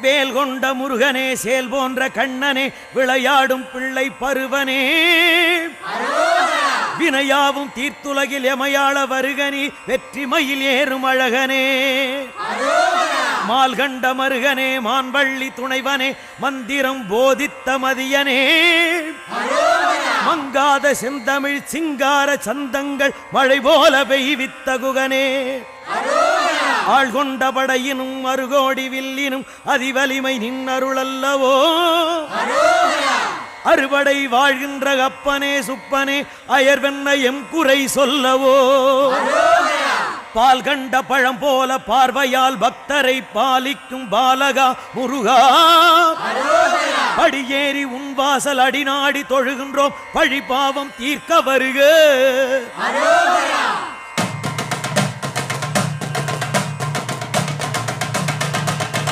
வேல் கொண்ட முருகனே, சேல் போன்ற கண்ணனே, விளையாடும் பிள்ளை பருவனே, வினையாவும் தீர்த்துலகில் எமையாள வருகனி, வெற்றி மயில் ஏறும் அழகனே, மால் கண்ட மருகனே, மான்பள்ளி துணைவனே, மந்திரம் போதித்த மதியனே, மங்காத செந்தமிழ் சிங்கார சந்தங்கள் மழை போல பெய்வித்த குகனே, ஆள்கொண்ட படையினும் அருகோடி வில்லினும் அதிவலிமை நின்னருளல்லவோ, அறுபடை வாழ்கின்ற அப்பனே சுப்பனே, அயர்வென்ன எம் குறை சொல்லவோ, பால் கண்ட பழம் போல பார்வையால் பக்தரை பாலிக்கும் பாலகா முருகா, படியேறி உன் வாசல் அடிநாடி தொழுகின்றோம், பழி பாவம் தீர்க்க வருக.